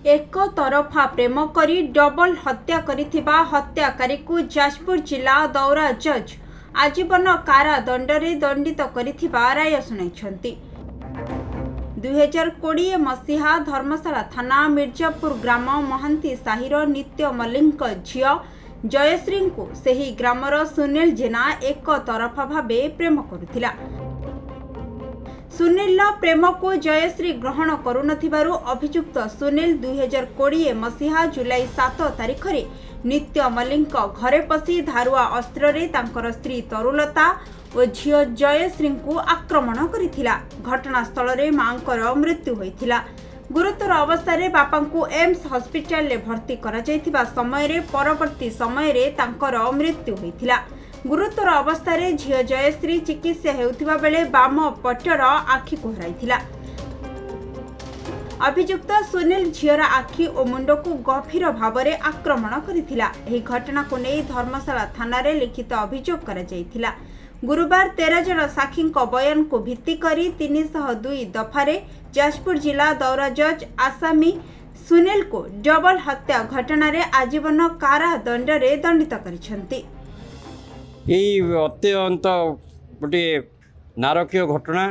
एक तरफा प्रेम करी डबल हत्या करिथिबा हत्याकारी को जाजपुर जिला दौरा जज आजीवन कारादंडरे दंडित करिथिबा राय सुनाइछंती। 2020 मसीहा धर्मशाला थाना मिर्जापुर ग्राम महांती साहिर नित्य मल्लिक झियो जयश्री को सही ग्रामर सुनील जेना एक तरफा भावे प्रेम करुथिला। सुनील प्रेम को जयश्री ग्रहण करुनथिबारु अभियुक्त सुनील 2020 मसीहा जुलाई 7 तारिख रे नित्य मल्लिक घरे पसी धारुआ अस्त्र रे तांकर स्त्री तरुलता और झियो जयश्री को आक्रमण करिथिला। घटनास्थल रे मांकर मृत्यु होइथिला। गुरुतर अवस्था रे बापा को एम्स हॉस्पिटल रे भर्ती करा जायतिबा समय रे परवर्ती समय रे तांकर मृत्यु होइथिला। गुरुतर अवस्था रे झियो जयश्री चिकित्सा हेउथिबा बेले बाम पटर आखि को हराइथिला। अभियुक्त सुनील झियर आखि और मुंड को गभीर भाव में आक्रमण करिथिला। एही घटना को नहीं धर्मशाला थाना रे लिखित अभियोग करा जायथिला। गुरुवार 13 जन साक्षी बयान को भित्ति करी 302 दफारे जाजपुर जिला दौरा जज आसामी सुनील को डबल हत्या घटना रे आजीवन कारादंड रे दंडित करिसंती। यही अत्यंत गोटे नारकीय घटना।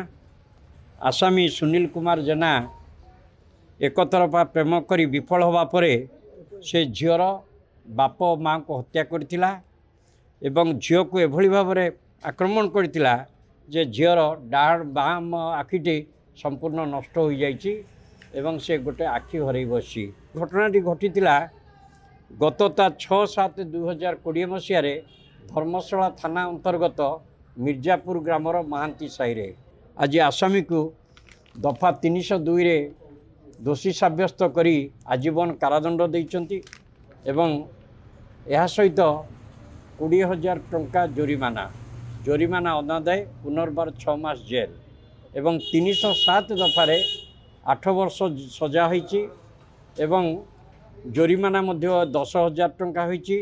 आसामी सुनील कुमार जेना एक तरफा प्रेम करी विफल होगा परे से झीर बाप माँ को हत्या करथिला एवं झील को एभली भाव में आक्रमण करथिला जे झीर डाण बाम आखिटी संपूर्ण नष्ट हो जाइछि एवं से गोटे आखि हरई बसी। घटनाटी घटीला गत 6/7/2020 मसीह धर्मशाला थाना अंतर्गत मिर्जापुर ग्रामर महांती साहिरे। आज आसामी को दफा 302 रे दोषी साब्यस्त करी आजीवन कारादंड देइचंती एवं यह सहित 20,000 टंका जोरिमाना अनादाय पुनर्बार 6 मास जेल एवं 307 दफारे 8 वर्ष सजा होइछि एवं जोरिमाना मध्य 10,000 टंका होइछि।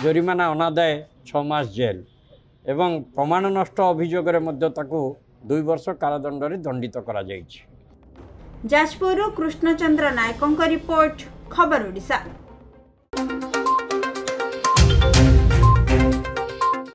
जोरिमाना अनादाय 6 मास जेल एवं प्रमाण नष्ट अभियोग रे मध्य ताकू 2 वर्ष कारादंड रे दंडित करा जाइछि। जाजपुर कृष्णचंद्र नायकों रिपोर्ट खबर ओडिशा।